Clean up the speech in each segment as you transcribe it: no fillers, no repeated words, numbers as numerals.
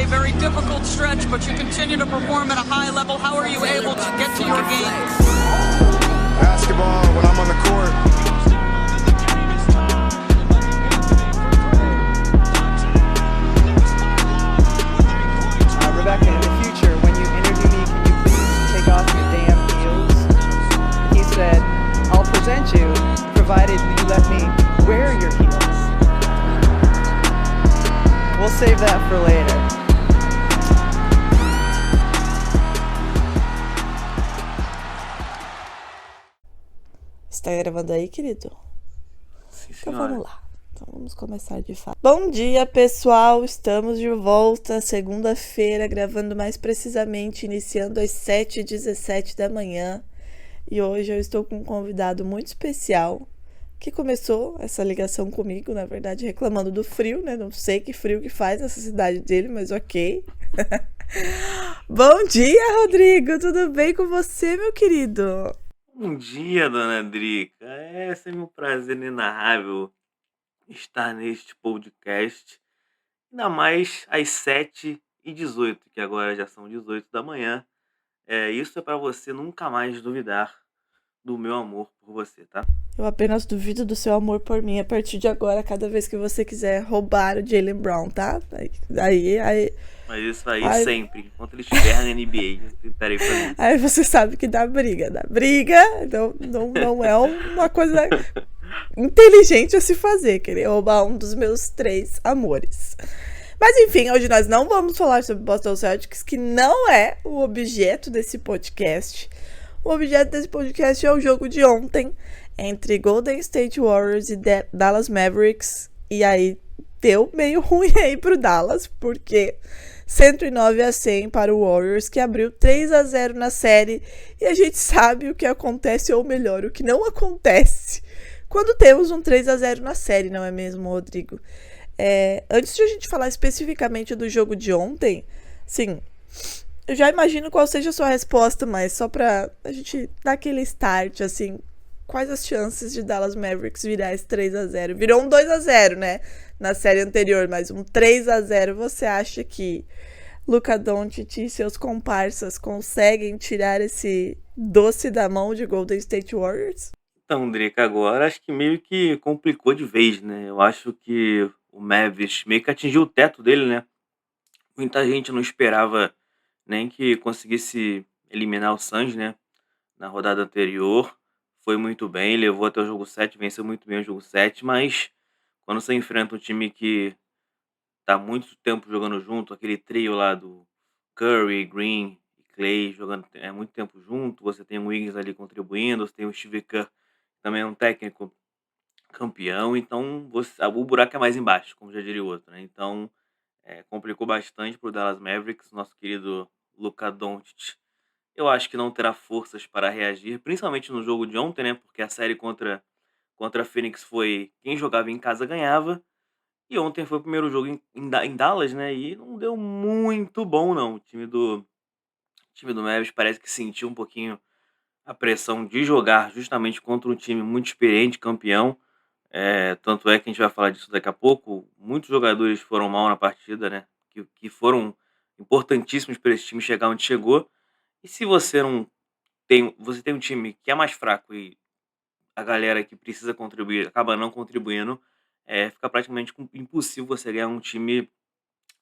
a very difficult stretch, but you continue to perform at a high level. How are you able to get to your game? Basketball when I'm on the court. Rebecca, in the future, when you interview me, can you please take off your damn heels? He said, I'll present you, provided you let me wear your heels. We'll save that for later. Está gravando aí, querido? Sim, Então senhora. vamos lá. Então vamos começar de fato. Bom dia, pessoal. Estamos de volta, segunda-feira, gravando mais precisamente, iniciando às 7h17 da manhã. E hoje eu estou com um convidado muito especial, que começou essa ligação comigo, na verdade, reclamando do frio, né? Não sei que frio que faz nessa cidade dele, mas ok. Bom dia, Rodrigo! Tudo bem com você, meu querido? Bom dia, dona Drica. É sempre um prazer inenarrável estar neste podcast. Ainda mais às 7h18, que agora já são 18 da manhã. Isso é para você nunca mais duvidar do meu amor por você, tá? Eu apenas duvido do seu amor por mim a partir de agora, cada vez que você quiser roubar o Jaylen Brown, tá? Aí Mas isso aí Ai. sempre, enquanto ele estiver na NBA, eu tentarei fazer isso. Aí você sabe que dá briga. Não é uma coisa inteligente a se fazer, querer roubar um dos meus 3 amores. Mas enfim, hoje nós não vamos falar sobre Boston Celtics, que não é o objeto desse podcast. O objeto desse podcast é o jogo de ontem entre Golden State Warriors e Dallas Mavericks. E aí deu meio ruim aí pro Dallas, porque 109-100 para o Warriors, que abriu 3-0 na série. E a gente sabe o que acontece, ou melhor, o que não acontece quando temos um 3-0 na série, não é mesmo, Rodrigo? Antes de a gente falar especificamente do jogo de ontem, sim, eu já imagino qual seja a sua resposta, mas só pra a gente dar aquele start, assim, quais as chances de Dallas Mavericks virar esse 3-0? Virou um 2-0, né, na série anterior, mas um 3-0, você acha que Luka Doncic e seus comparsas conseguem tirar esse doce da mão de Golden State Warriors? Então, Drica, agora acho que meio que complicou de vez, né? Eu acho que o Mavis meio que atingiu o teto dele, né? Muita gente não esperava nem que conseguisse eliminar o Suns, né? Na rodada anterior. Foi muito bem, levou até o jogo 7, venceu muito bem o jogo 7, mas quando você enfrenta um time que tá muito tempo jogando junto, aquele trio lá do Curry, Green e Clay jogando muito tempo junto, você tem o Wiggins ali contribuindo, você tem o Steve Kerr, que também é um técnico campeão, então o buraco é mais embaixo, como já diria o outro, né? Então complicou bastante pro Dallas Mavericks, nosso querido Luka Doncic. Eu acho que não terá forças para reagir, principalmente no jogo de ontem, né? Porque a série contra a Phoenix foi quem jogava em casa ganhava. E ontem foi o primeiro jogo em Dallas, né? E não deu muito bom, não. O time do Mavericks parece que sentiu um pouquinho a pressão de jogar justamente contra um time muito experiente, campeão. Tanto é que a gente vai falar disso daqui a pouco. Muitos jogadores foram mal na partida, né? Que foram importantíssimos para esse time chegar onde chegou. E se você você tem um time que é mais fraco e a galera que precisa contribuir acaba não contribuindo, fica praticamente impossível você ganhar um time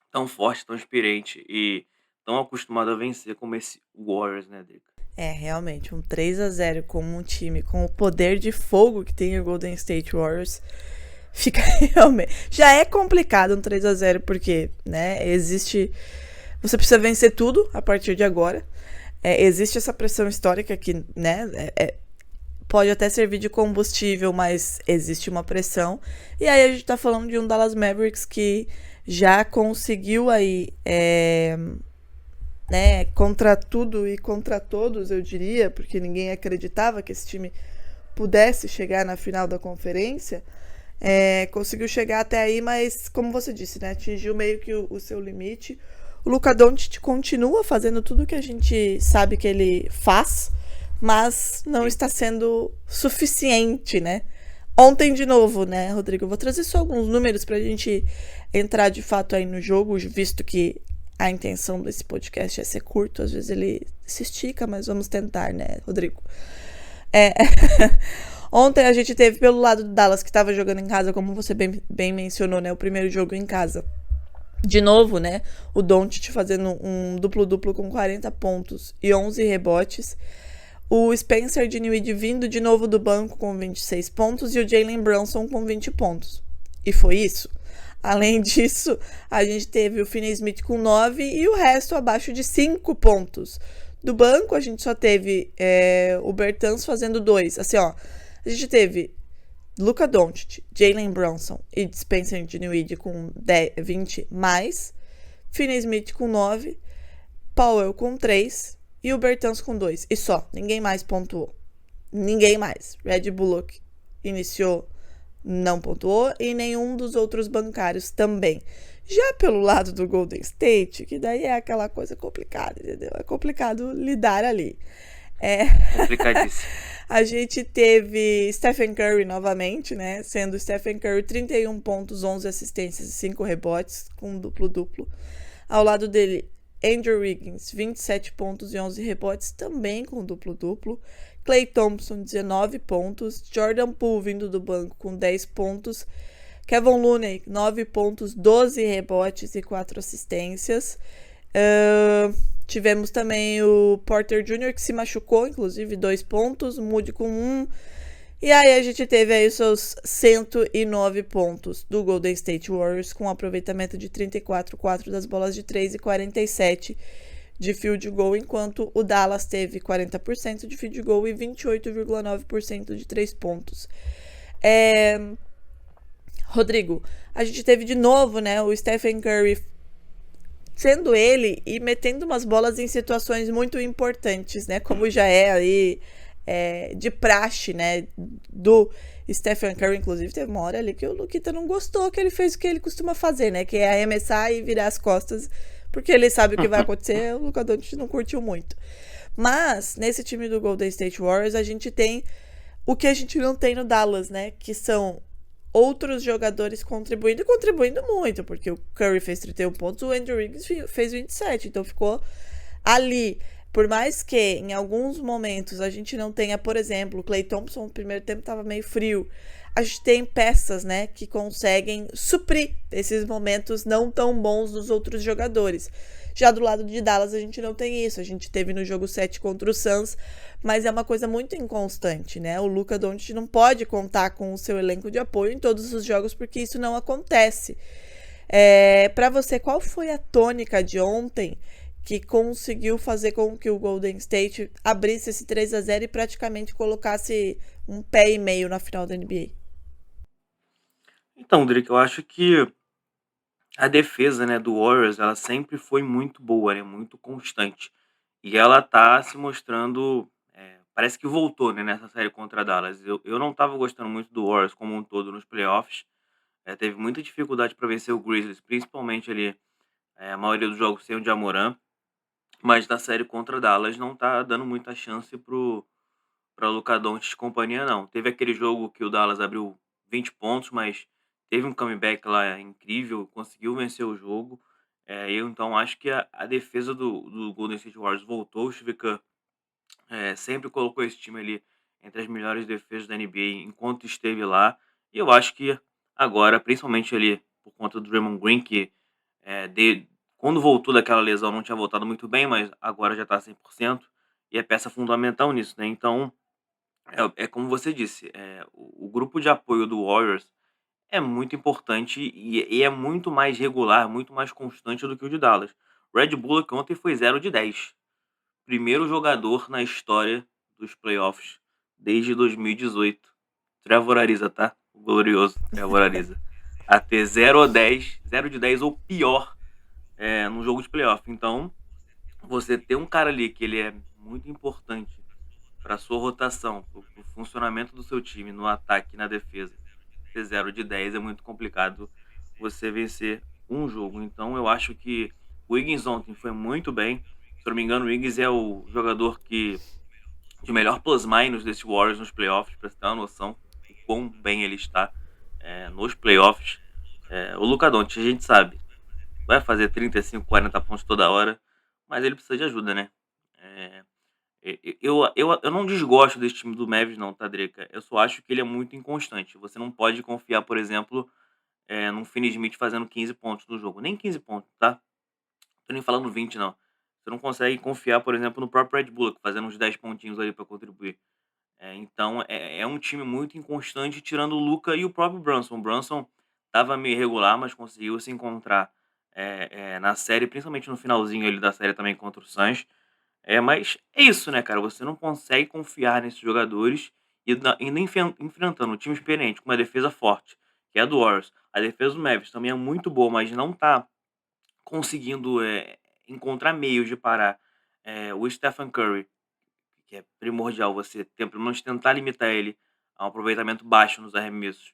tão forte, tão experiente e tão acostumado a vencer como esse Warriors, né, Drica? Realmente, um 3-0 com um time com o poder de fogo que tem o Golden State Warriors fica realmente... Já é complicado um 3-0 porque, né, você precisa vencer tudo a partir de agora. Existe essa pressão histórica que, né, pode até servir de combustível, mas existe uma pressão. E aí a gente tá falando de um Dallas Mavericks que já conseguiu aí, né, contra tudo e contra todos, eu diria, porque ninguém acreditava que esse time pudesse chegar na final da conferência, conseguiu chegar até aí, mas como você disse, né, atingiu meio que o seu limite. O Luka Doncic continua fazendo tudo que a gente sabe que ele faz, mas não está sendo suficiente, né? Ontem de novo, né, Rodrigo? Eu vou trazer só alguns números pra gente entrar de fato aí no jogo, visto que a intenção desse podcast é ser curto, às vezes ele se estica, mas vamos tentar, né, Rodrigo? Ontem a gente teve pelo lado do Dallas, que estava jogando em casa, como você bem mencionou, né, o primeiro jogo em casa. De novo, né, o Doncic fazendo um duplo-duplo com 40 pontos e 11 rebotes. O Spencer Dinwiddie vindo de novo do banco com 26 pontos e o Jalen Brunson com 20 pontos. E foi isso. Além disso, a gente teve o Finney-Smith com 9 e o resto abaixo de 5 pontos. Do banco, a gente só teve o Bertans fazendo 2. Assim, ó, a gente teve Luka Doncic, Jalen Brunson e Spencer Dinwiddie com 20 mais, Finney-Smith com 9, Powell com 3 e o Bertans com 2. E só, ninguém mais pontuou. Ninguém mais. Red Bullock iniciou, não pontuou, e nenhum dos outros bancários também. Já pelo lado do Golden State, que daí é aquela coisa complicada, entendeu? É complicado lidar ali. Complicadíssimo. A gente teve Stephen Curry novamente, né? Sendo Stephen Curry 31 pontos, 11 assistências e 5 rebotes, com um duplo-duplo. Ao lado dele, Andrew Wiggins, 27 pontos e 11 rebotes, também com duplo-duplo. Klay Thompson, 19 pontos. Jordan Poole, vindo do banco, com 10 pontos. Kevin Looney, 9 pontos, 12 rebotes e 4 assistências. Tivemos também o Porter Jr., que se machucou, inclusive, 2 pontos. Moody com 1. E aí a gente teve aí os seus 109 pontos do Golden State Warriors, com um aproveitamento de 34,4% das bolas de 3 e 47% de field goal, enquanto o Dallas teve 40% de field goal e 28,9% de 3 pontos. Rodrigo, a gente teve de novo, né, o Stephen Curry sendo ele e metendo umas bolas em situações muito importantes, né, como já é aí de praxe, né, do Stephen Curry. Inclusive teve uma hora ali que o Luquita não gostou, que ele fez o que ele costuma fazer, né, que é arremessar e virar as costas, porque ele sabe o que vai acontecer. O Luka Doncic não curtiu muito. Mas nesse time do Golden State Warriors a gente tem o que a gente não tem no Dallas, né, que são outros jogadores contribuindo muito, porque o Curry fez 31 pontos, o Andrew Wiggins fez 27, então ficou ali. Por mais que em alguns momentos a gente não tenha, por exemplo, o Klay Thompson no primeiro tempo estava meio frio, a gente tem peças, né, que conseguem suprir esses momentos não tão bons dos outros jogadores. Já do lado de Dallas a gente não tem isso. A gente teve no jogo 7 contra o Suns, mas é uma coisa muito inconstante, né? O Luka Doncic não pode contar com o seu elenco de apoio em todos os jogos, porque isso não acontece. Para você, qual foi a tônica de ontem que conseguiu fazer com que o Golden State abrisse esse 3-0 e praticamente colocasse um pé e meio na final da NBA? Então, Drick, eu acho que a defesa, né, do Warriors, ela sempre foi muito boa, né, muito constante. E ela tá se mostrando, parece que voltou, né, nessa série contra a Dallas. Eu não tava gostando muito do Warriors como um todo nos playoffs. Teve muita dificuldade para vencer o Grizzlies, principalmente ali, a maioria dos jogos sem o Ja Morant. Mas na série contra a Dallas não tá dando muita chance pra Luka Doncic e companhia, não. Teve aquele jogo que o Dallas abriu 20 pontos, mas teve um comeback lá incrível, conseguiu vencer o jogo. Eu então acho que a defesa do Golden State Warriors voltou. O Steve Kerr sempre colocou esse time ali entre as melhores defesas da NBA enquanto esteve lá. E eu acho que agora, principalmente ali por conta do Draymond Green, que quando voltou daquela lesão não tinha voltado muito bem, mas agora já tá 100%, e é peça fundamental nisso, né? Então, como você disse, o grupo de apoio do Warriors é muito importante e é muito mais regular, muito mais constante do que o de Dallas. Red Bullock ontem foi 0 de 10. Primeiro jogador na história dos playoffs desde 2018. Trevor Ariza, tá? O glorioso Trevor Ariza. A ter 0 de 10 ou pior no jogo de playoff. Então, você ter um cara ali que ele é muito importante para sua rotação, para o funcionamento do seu time, no ataque e na defesa, ter 0 de 10 é muito complicado você vencer um jogo. Então eu acho que o Wiggins ontem foi muito bem. Se eu não me engano, o Wiggins é o jogador de melhor plus-minus desse Warriors nos playoffs, para você ter uma noção de quão bem ele está nos playoffs. O Luka Doncic, a gente sabe, vai fazer 35, 40 pontos toda hora, mas ele precisa de ajuda, né? É, eu não desgosto desse time do Mavis, não, tá, Drica? Eu só acho que ele é muito inconstante. Você não pode confiar, por exemplo, num Finney Smith fazendo 15 pontos no jogo. Nem 15 pontos, tá? Tô nem falando 20, não. Você não consegue confiar, por exemplo, no próprio Red Bull, fazendo uns 10 pontinhos ali pra contribuir. Então é um time muito inconstante, tirando o Luka e o próprio Brunson. O Brunson estava meio irregular, mas conseguiu se encontrar na série, principalmente no finalzinho ali da série também contra o Suns. Mas é isso, né, cara? Você não consegue confiar nesses jogadores e ainda enfrentando um time experiente, com uma defesa forte, que é a do Warriors. A defesa do Mavis também é muito boa, mas não tá conseguindo encontrar meios de parar o Stephen Curry, que é primordial você pelo menos tentar limitar ele a um aproveitamento baixo nos arremessos.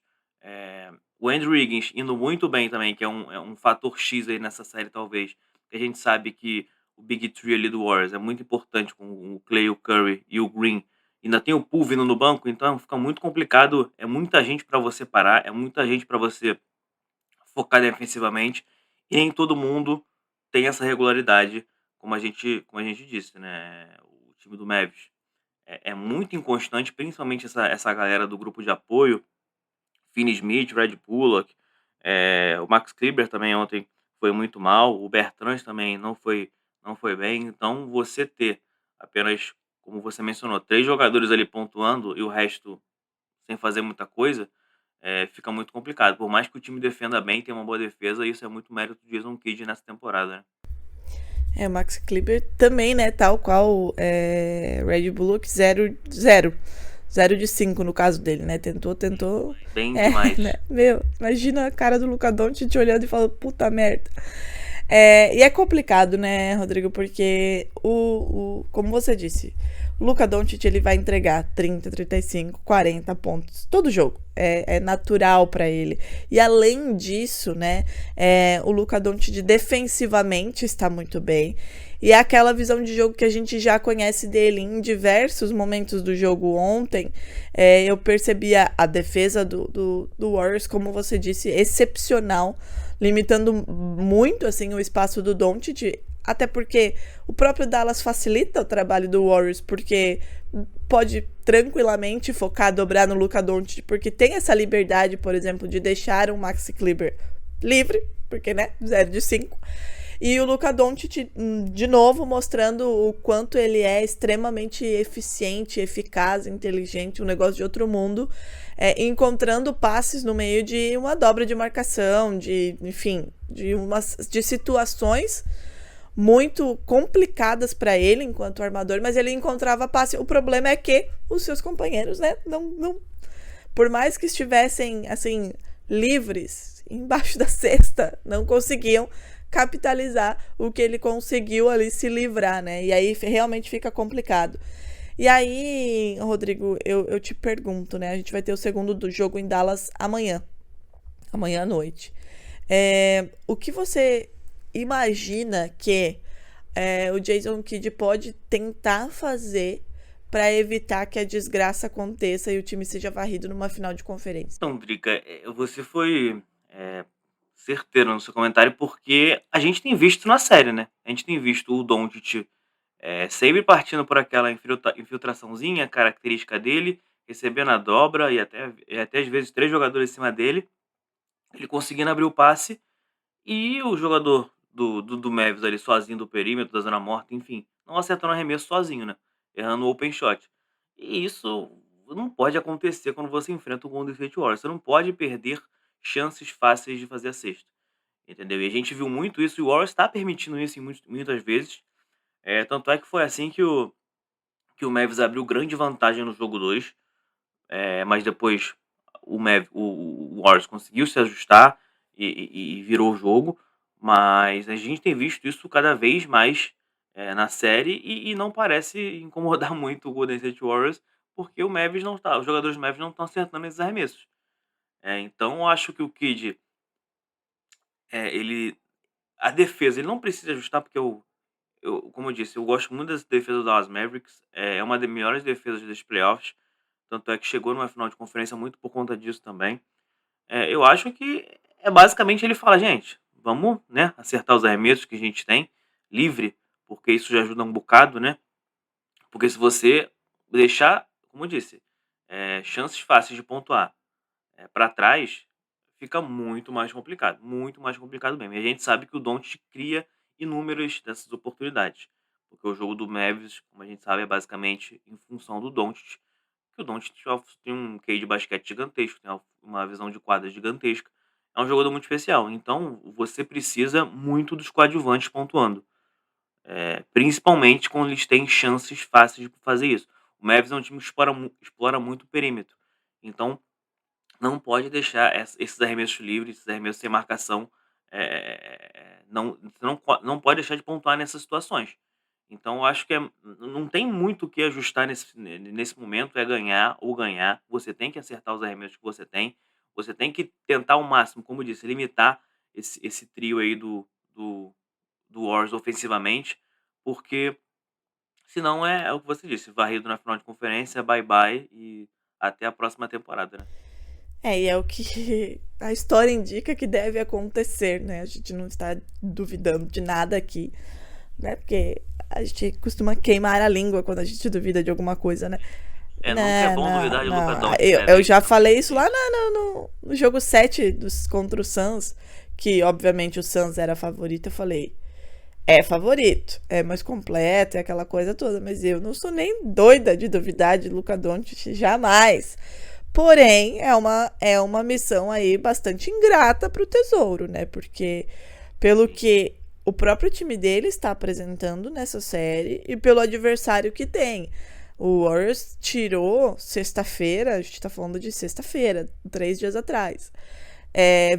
O Andrew Wiggins indo muito bem também, que é um fator X aí nessa série, talvez. Porque a gente sabe que o Big Three ali do Warriors é muito importante com o Clay, o Curry e o Green. Ainda tem o Poole vindo no banco, então fica muito complicado. É muita gente para você parar, é muita gente para você focar defensivamente. E nem todo mundo tem essa regularidade, como a gente disse, né? O time do Mavis é muito inconstante, principalmente essa galera do grupo de apoio, Finney Smith, Red Bullock, o Max Kleber também ontem foi muito mal, o Bertrand também não foi bem. Então você ter apenas, como você mencionou, 3 jogadores ali pontuando e o resto sem fazer muita coisa, fica muito complicado. Por mais que o time defenda bem, tenha uma boa defesa, isso é muito mérito do Jason Kidd nessa temporada, né? O Max Kleber também, né? Tal qual Red Bullock 0 de 5 no caso dele, né? Tentou. Bem demais. Né? Meu, imagina a cara do Luka Doncic te olhando e falando, puta merda. E é complicado, né, Rodrigo? Porque como você disse, o Luka Doncic ele vai entregar 30, 35, 40 pontos todo jogo. É natural pra ele. E além disso, né, o Luka Doncic defensivamente está muito bem. E é aquela visão de jogo que a gente já conhece dele em diversos momentos do jogo ontem. Eu percebia a defesa do Warriors, como você disse, excepcional, limitando muito assim o espaço do Doncic, até porque o próprio Dallas facilita o trabalho do Warriors, porque pode tranquilamente focar, dobrar no Luka Doncic, porque tem essa liberdade, por exemplo, de deixar o Maxi Kleber livre, porque, né, 0 de 5. E o Luka Doncic, de novo, mostrando o quanto ele é extremamente eficiente, eficaz, inteligente, um negócio de outro mundo, encontrando passes no meio de uma dobra de marcação, enfim, de situações muito complicadas para ele enquanto armador, mas ele encontrava passe. O problema é que os seus companheiros, né, não, por mais que estivessem assim livres embaixo da cesta, não conseguiam capitalizar o que ele conseguiu ali se livrar, né? E aí realmente fica complicado. E aí, Rodrigo, eu te pergunto, né? A gente vai ter o segundo do jogo em Dallas amanhã à noite. O que você imagina que o Jason Kidd pode tentar fazer para evitar que a desgraça aconteça e o time seja varrido numa final de conferência? Então, Drica, você foi certeiro no seu comentário, porque a gente tem visto na série, né? A gente tem visto o Doncic sempre partindo por aquela infiltraçãozinha característica dele, recebendo a dobra e até às vezes 3 jogadores em cima dele, ele conseguindo abrir o passe e o jogador do Mavis ali sozinho do perímetro, da zona morta, enfim, não acertando arremesso sozinho, né? Errando o open shot. E isso não pode acontecer quando você enfrenta o Golden State Warriors. Você não pode perder chances fáceis de fazer a cesta. Entendeu? E a gente viu muito isso, e o Warriors está permitindo isso muitas vezes. Tanto é que foi assim que o Mavis abriu grande vantagem no jogo 2. Mas depois o Warriors conseguiu se ajustar e virou o jogo. Mas a gente tem visto isso cada vez mais na série e não parece incomodar muito o Golden State Warriors, porque os jogadores do Mavis não estão acertando esses arremessos. Então eu acho que o Kidd, a defesa, ele não precisa ajustar, porque como eu disse, eu gosto muito dessa defesa do Dallas Mavericks. É uma das melhores defesas dos playoffs. Tanto é que chegou numa final de conferência muito por conta disso também. Eu acho que basicamente ele fala, gente, vamos, né, acertar os arremessos que a gente tem livre, porque isso já ajuda um bocado, né? Porque se você deixar, como eu disse, chances fáceis de pontuar para trás, fica muito mais complicado mesmo. E a gente sabe que o Doncic cria inúmeras dessas oportunidades, porque o jogo do Mavericks, como a gente sabe, é basicamente em função do Doncic, que o Doncic tem um QI de basquete gigantesco, tem uma visão de quadra gigantesca, é um jogador muito especial. Então, você precisa muito dos coadjuvantes pontuando, principalmente quando eles têm chances fáceis de fazer isso. O Mavericks é um time que explora muito o perímetro, então não pode deixar esses arremessos livres, esses arremessos sem marcação, não pode deixar de pontuar nessas situações. Então eu acho que não tem muito o que ajustar nesse momento, é ganhar ou ganhar. Você tem que acertar os arremessos que você tem que tentar ao máximo, como eu disse, limitar esse trio aí do Warriors ofensivamente, porque senão é o que você disse, varrido na final de conferência, bye bye e até a próxima temporada, né? E é o que a história indica que deve acontecer, né? A gente não está duvidando de nada aqui, né? Porque a gente costuma queimar a língua quando a gente duvida de alguma coisa, né? Nunca é bom duvidar de Luka Não. Doncic, né, Eu já Drica? falei isso lá no jogo 7 contra o Suns, que obviamente o Suns era favorito. Eu falei, é favorito, é mais completo, é aquela coisa toda, mas eu não sou nem doida de duvidar de Luka Doncic, jamais. Porém, é uma missão aí bastante ingrata pro Tesouro, né? Porque pelo que o próprio time dele está apresentando nessa série e pelo adversário que tem. O Warriors tirou sexta-feira, a gente tá falando de sexta-feira, 3 dias atrás,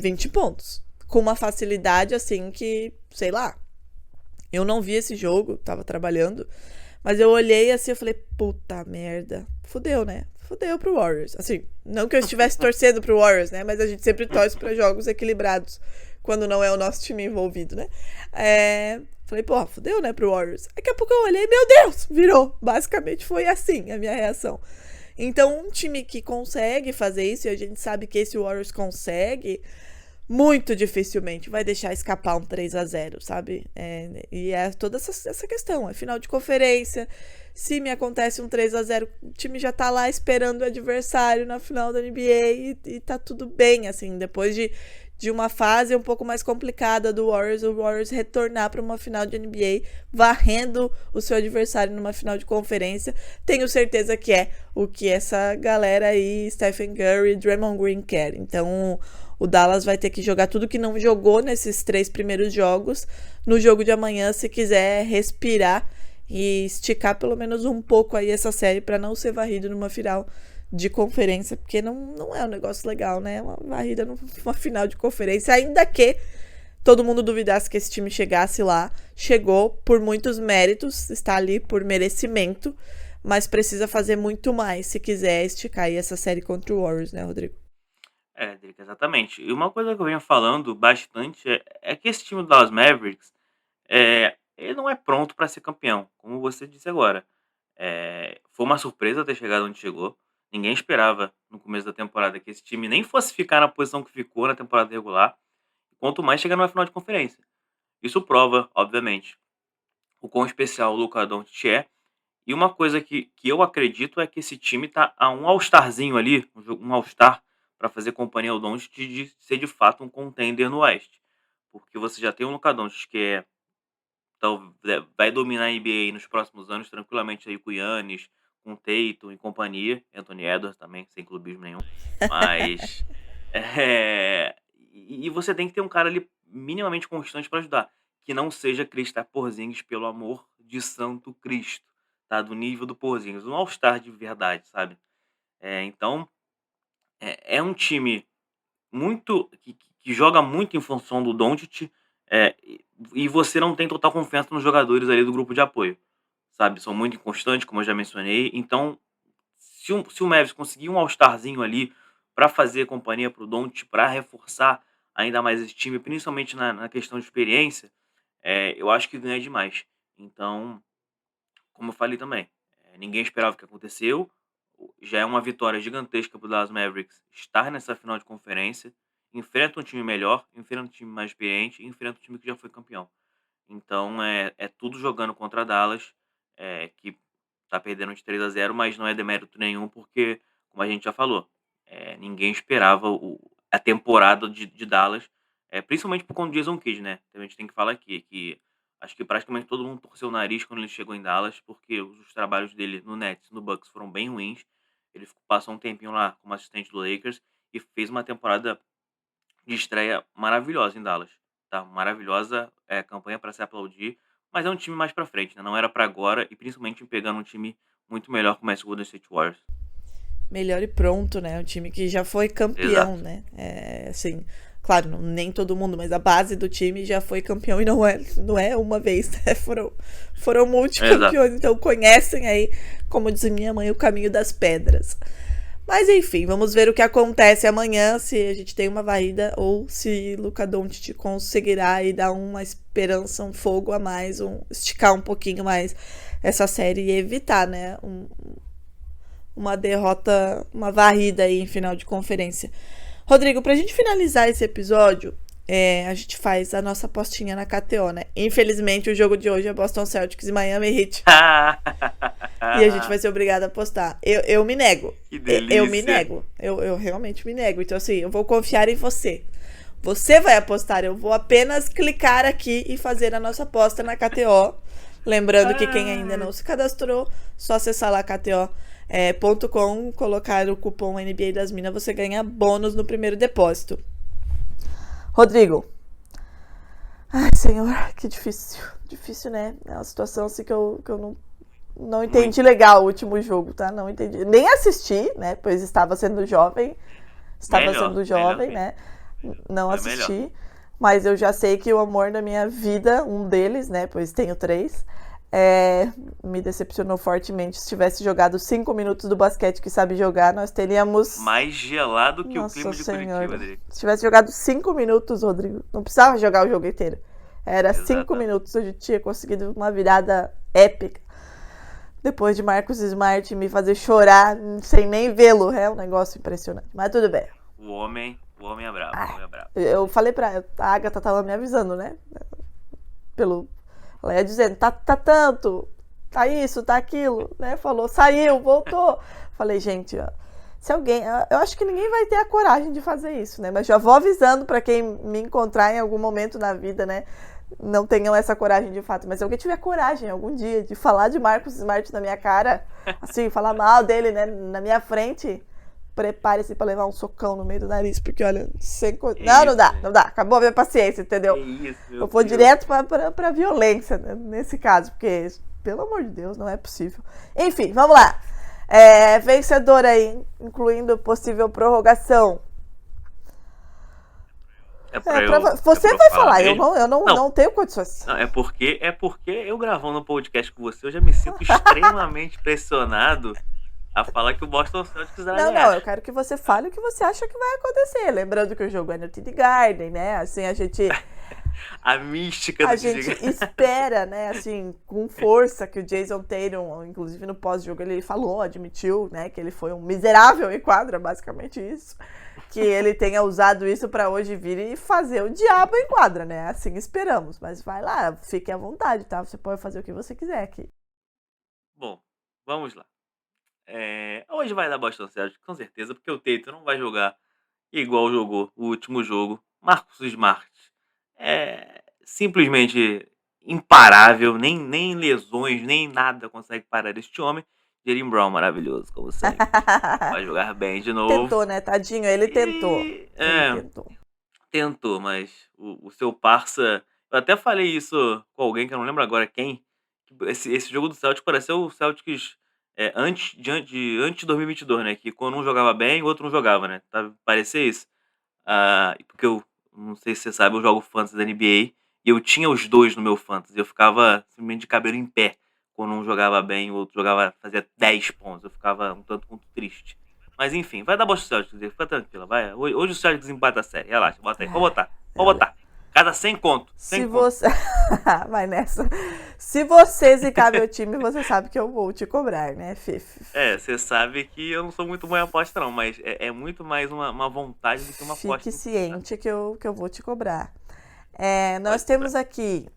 20 pontos. Com uma facilidade assim que, sei lá, eu não vi esse jogo, tava trabalhando, mas eu olhei assim e falei, puta merda, fudeu, né? Fudeu pro Warriors. Assim, não que eu estivesse torcendo pro Warriors, né? Mas a gente sempre torce pra jogos equilibrados, quando não é o nosso time envolvido, né? Falei, porra, fudeu, né, pro Warriors. Daqui a pouco eu olhei, meu Deus, virou. Basicamente foi assim a minha reação. Então, um time que consegue fazer isso, e a gente sabe que esse Warriors consegue, muito dificilmente vai deixar escapar um 3-0, sabe? E é toda essa questão, é final de conferência. Se me acontece um 3-0, o time já tá lá esperando o adversário na final da NBA e tá tudo bem, assim, depois de uma fase um pouco mais complicada do Warriors, o Warriors retornar para uma final de NBA, varrendo o seu adversário numa final de conferência. Tenho certeza que é o que essa galera aí, Stephen Curry, Draymond Green quer. Então, o Dallas vai ter que jogar tudo que não jogou nesses 3 primeiros jogos no jogo de amanhã, se quiser respirar e esticar pelo menos um pouco aí essa série para não ser varrido numa final de conferência, porque não é um negócio legal, né? Uma varrida numa final de conferência, ainda que todo mundo duvidasse que esse time chegasse lá. Chegou por muitos méritos, está ali por merecimento, mas precisa fazer muito mais se quiser esticar aí essa série contra o Warriors, né, Rodrigo? Drica, exatamente. E uma coisa que eu venho falando bastante é que esse time do Dallas Mavericks, ele não é pronto para ser campeão, como você disse agora. Foi uma surpresa ter chegado onde chegou. Ninguém esperava no começo da temporada que esse time nem fosse ficar na posição que ficou na temporada regular, quanto mais chegar numa final de conferência. Isso prova, obviamente, o quão especial o Luka Doncic é. E uma coisa que eu acredito é que esse time tá a um All-Starzinho ali, um All-Star, para fazer companhia ao Doncic de ser de fato um contender no Oeste. Porque você já tem um Luka Doncic que vai dominar a NBA nos próximos anos tranquilamente aí com o Giannis, com o Tatum e companhia, Anthony Edwards também, sem clubismo nenhum. Mas e você tem que ter um cara ali minimamente constante para ajudar, que não seja Kristaps Porzingis, pelo amor de Santo Cristo, tá? Do nível do Porzingis, um All-Star de verdade, sabe? Então é um time muito que joga muito em função do Doncic, e você não tem total confiança nos jogadores ali do grupo de apoio, sabe? São muito inconstantes, como eu já mencionei. Então, se o Mavis conseguir um All-Starzinho ali para fazer companhia pro Doncic, para reforçar ainda mais esse time, principalmente na questão de experiência, eu acho que ganha demais. Então, como eu falei também, ninguém esperava o que aconteceu. Já é uma vitória gigantesca pro Dallas Mavericks estar nessa final de conferência. enfrenta um time melhor, enfrenta um time mais experiente, enfrenta um time que já foi campeão. Então é tudo jogando contra Dallas, que tá perdendo de 3-0, mas não é demérito nenhum, porque, como a gente já falou, ninguém esperava a temporada de Dallas, principalmente por conta do Jason Kidd, né? Então a gente tem que falar aqui que acho que praticamente todo mundo torceu o nariz quando ele chegou em Dallas, porque os trabalhos dele no Nets, no Bucks foram bem ruins. Ele passou um tempinho lá como assistente do Lakers e fez uma temporada de estreia maravilhosa em Dallas, tá? Maravilhosa, campanha para se aplaudir, mas é um time mais pra frente, né? Não era pra agora e principalmente pegando um time muito melhor como esse Golden State Warriors. Melhor e pronto, né? Um time que já foi campeão, Exato. né? Assim, claro, nem todo mundo, mas a base do time já foi campeão e não é uma vez, né? Foram multicampeões, então conhecem aí, como diz minha mãe, o caminho das pedras. Mas enfim, vamos ver o que acontece amanhã, se a gente tem uma varrida ou se Luka Doncic conseguirá e dar uma esperança, um fogo a mais, esticar um pouquinho mais essa série e evitar, né, uma derrota, uma varrida aí em final de conferência. Rodrigo, pra gente finalizar esse episódio, a gente faz a nossa apostinha na KTO, né? Infelizmente, o jogo de hoje é Boston Celtics e Miami Heat. E a gente vai ser obrigado a apostar. Eu me nego. Que delícia. Eu me nego. Eu realmente me nego. Então, assim, eu vou confiar em você. Você vai apostar. Eu vou apenas clicar aqui e fazer a nossa aposta na KTO. Lembrando que quem ainda não se cadastrou, só acessar lá KTO.com, colocar o cupom NBA das Minas, você ganha bônus no primeiro depósito. Rodrigo. Ai, senhor, que difícil. Difícil, né? É uma situação assim que eu não entendi legal o último jogo, tá? Não entendi. Nem assisti, né? Pois estava sendo jovem. Melhor, né? Não Foi assisti. melhor. Mas eu já sei que o amor da minha vida, um deles, né? Pois tenho 3, me decepcionou fortemente. Se tivesse jogado 5 minutos do basquete que sabe jogar, nós teríamos... Mais gelado que Nossa o clima de Senhora. Curitiba, Adri. Se tivesse jogado 5 minutos, Rodrigo, não precisava jogar o jogo inteiro. Era 5 Exatamente. minutos, a gente tinha conseguido uma virada épica. Depois de Marcus Smart me fazer chorar sem nem vê-lo. É um negócio impressionante. Mas tudo bem. O homem é bravo, o homem é bravo. Eu falei pra... A Agatha tava me avisando, né? Ela ia dizendo, tá tanto, tá isso, tá aquilo, né? Falou, saiu, voltou. Falei, gente, ó, se alguém... Eu acho que ninguém vai ter a coragem de fazer isso, né? Mas já vou avisando pra quem me encontrar em algum momento na vida, né? Não tenham essa coragem de fato. Mas se alguém tiver coragem algum dia de falar de Marcus Smart na minha cara, assim, falar mal dele, né? Na minha frente... Prepare-se pra levar um socão no meio do nariz, porque olha, não dá, acabou a minha paciência, entendeu? Que isso, meu Eu vou Deus. direto pra violência, né, nesse caso, porque, pelo amor de Deus, não é possível. Enfim, vamos lá. Vencedor aí, incluindo possível prorrogação. Você vai falar, eu não tenho condições. Não, é porque eu gravando um podcast com você, eu já me sinto extremamente pressionado a falar que o Boston Celtics Não, eu quero que você fale o que você acha que vai acontecer. Lembrando que o jogo é no TD Garden, né? Assim, a gente mística do espera, né? Assim, com força que o Jason Tatum, inclusive no pós-jogo, ele admitiu, né? Que ele foi um miserável em quadra, basicamente isso. Que ele tenha usado isso pra hoje vir e fazer o diabo em quadra, né? Assim esperamos. Mas vai lá, fique à vontade, tá? Você pode fazer o que você quiser aqui. Bom, vamos lá. Hoje vai dar Boston Celtics, com certeza, porque o Tatum não vai jogar igual jogou o último jogo. Marcus Smart é simplesmente imparável, nem lesões, nem nada consegue parar este homem. Jaylen Brown maravilhoso, como sempre. Vai jogar bem de novo. Tentou, né? Tadinho, ele tentou. Tentou, mas o seu parça... Eu até falei isso com alguém que eu não lembro agora quem. Esse jogo do Celtics pareceu o Celtics... antes de 2022, né? Que quando um jogava bem, o outro não jogava, né? Parecia isso. Porque eu não sei se você sabe, eu jogo Fantasy da NBA. E eu tinha os dois no meu Fantasy. Eu ficava simplesmente de cabelo em pé quando um jogava bem, o outro fazia 10 pontos. Eu ficava um tanto quanto triste. Mas enfim, vai dar Boston Celtics, fica tranquila, vai. Hoje o Celtics empata a série, relaxa, bota aí, pode botar. Casa sem conto. Sem Se conto. você. Vai nessa. Se você zicar meu time, você sabe que eu vou te cobrar, né, Fifi? Você sabe que eu não sou muito bom em aposta, não, mas é muito mais uma vontade do que uma aposta. Fique ciente que eu vou te cobrar. Nós Pode temos aqui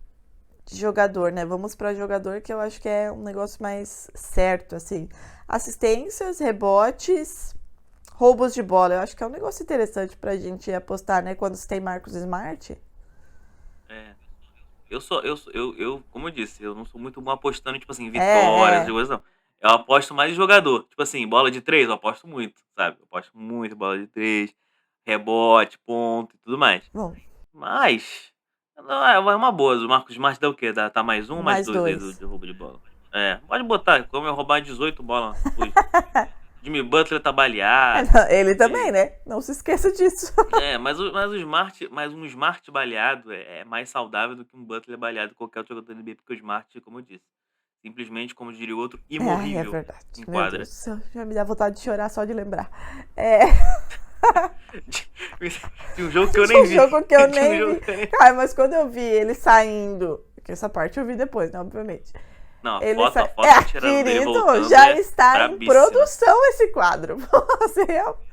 jogador, né? Vamos para jogador, que eu acho que é um negócio mais certo, assim. Assistências, rebotes, roubos de bola. Eu acho que é um negócio interessante pra gente apostar, né? Quando você tem Marcus Smart. É. Eu, como eu disse, eu não sou muito bom apostando, tipo assim, vitórias, coisas, não. Eu aposto mais em jogador. Tipo assim, bola de 3, eu aposto muito, sabe? Eu aposto muito em bola de 3, rebote, ponto e tudo mais. Bom, Mas, não, é uma boa. O Marcos Smart dá o quê? Tá mais um ou mais Mais dois aí dois. de roubo de bola? Pode botar, como eu roubar 18 bolas hoje. Jimmy Butler tá baleado. ele também, né? Não se esqueça disso. Mas um Smart baleado é mais saudável do que um Butler baleado em qualquer outro jogador da NBA, porque o Smart, como eu disse, simplesmente, como diria o outro, É imorrível verdade. em Meu quadra. Deus do céu, já me dá vontade de chorar só de lembrar. De um jogo que eu nem vi. Um jogo que eu De um nem jogo vi. que eu nem- Cara, mas quando eu vi ele saindo, porque essa parte eu vi depois, né, obviamente. Não, a Ele foto tirando dele querido, voltando já é está em brabíssima. produção esse quadro. Você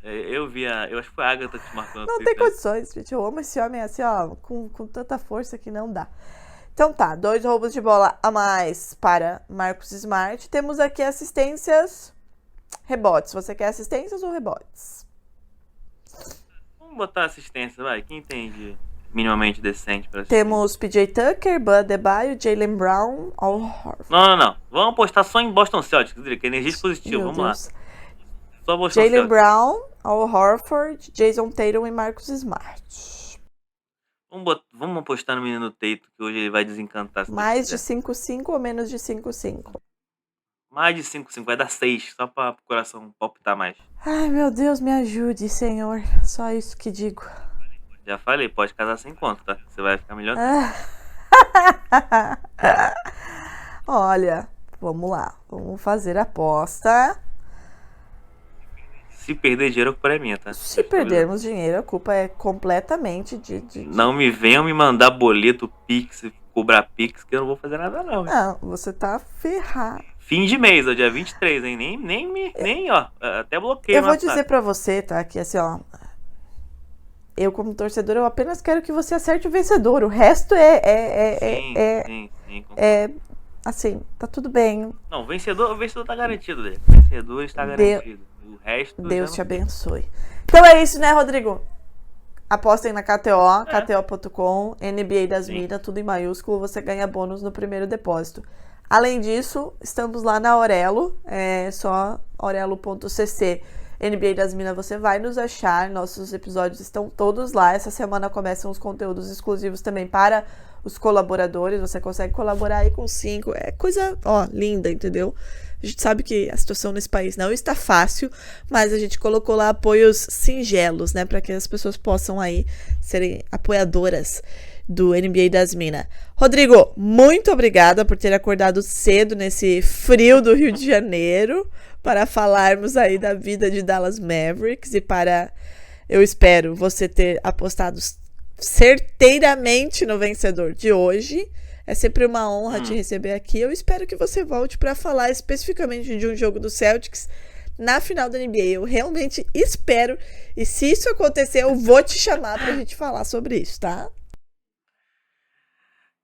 Eu vi, eu acho que foi a Agatha que te marcou no não tem Twitter. condições, gente. Eu amo esse homem assim, ó, com tanta força que não dá. Então tá, 2 roubos de bola a mais para Marcus Smart. Temos aqui assistências, rebotes. Você quer assistências ou rebotes? Vamos botar assistência, vai. Quem entende minimamente decente pra assistência? Temos PJ Tucker, Bud Adebayo, Jaylen Brown, Al Horford. Não. Vamos apostar só em Boston Celtics, que é energia positiva. Meu Vamos lá. Deus. Só Boston Jaylen Celtics. Brown, Al Horford, Jason Tatum e Marcus Smart. Vamos apostar no menino Tatum, que hoje ele vai desencantar. se Deus Mais de quiser. 5-5 ou menos de 5-5? Mais de 5-5, vai dar 6, só pra o coração palpitar mais. Ai, meu Deus, me ajude, Senhor. Só isso que digo. Já falei, pode casar sem conto, tá? Você vai ficar melhor. Olha, vamos lá. Vamos fazer a aposta. Se perder dinheiro, a culpa é minha, tá? Se perdermos dinheiro, a culpa é completamente de... Não me venham me mandar boleto, Pix, cobrar Pix, que eu não vou fazer nada não. Não, você tá ferrado. Fim de mês, ó, dia 23, hein? Nem, ó, até bloqueio. Eu vou no WhatsApp. dizer pra você, tá? Que assim, ó. Eu, como torcedor, eu apenas quero que você acerte o vencedor. O resto Sim, assim, tá tudo bem. Não, o vencedor tá garantido, dele. O vencedor está garantido. O resto. Deus já te não- abençoe. Então é isso, né, Rodrigo? Apostem na KTO, kto.com, NBA das Sim. Minas, tudo em maiúsculo, você ganha bônus no primeiro depósito. Além disso, estamos lá na Aurelo, só aurelo.cc. NBA das Minas, você vai nos achar, nossos episódios estão todos lá. Essa semana começam os conteúdos exclusivos também para os colaboradores, você consegue colaborar aí com 5, é coisa, ó, linda, entendeu? A gente sabe que a situação nesse país não está fácil, mas a gente colocou lá apoios singelos, né, para que as pessoas possam aí serem apoiadoras do NBA das Minas. Rodrigo, muito obrigada por ter acordado cedo nesse frio do Rio de Janeiro para falarmos aí da vida de Dallas Mavericks e para, eu espero, você ter apostado certeiramente no vencedor de hoje. É sempre uma honra te receber aqui. Eu espero que você volte para falar especificamente de um jogo do Celtics na final da NBA. Eu realmente espero. E se isso acontecer, eu vou te chamar pra gente falar sobre isso, tá?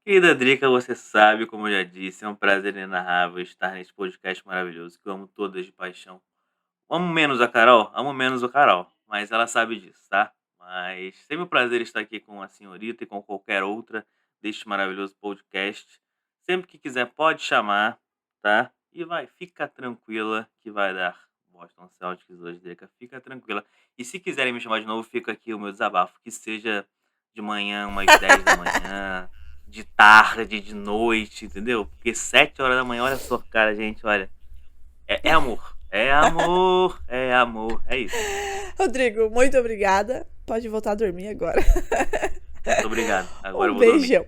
Querida Drica, você sabe, como eu já disse, é um prazer inenarrável estar nesse podcast maravilhoso, que eu amo todas de paixão. Amo menos a Carol, mas ela sabe disso, tá? Mas sempre um prazer estar aqui com a senhorita e com qualquer outra deste maravilhoso podcast. Sempre que quiser pode chamar, tá? E fica tranquila que vai dar Boston Celtics hoje, Drica, fica tranquila. E se quiserem me chamar de novo, fica aqui o meu desabafo, que seja de manhã, umas 10 da manhã, de tarde, de noite, entendeu? Porque 7 horas da manhã, olha só, cara, gente, olha. É amor. É amor, é isso. Rodrigo, muito obrigada. Pode voltar a dormir agora. Muito obrigado. Agora eu Um vou dormir. beijão.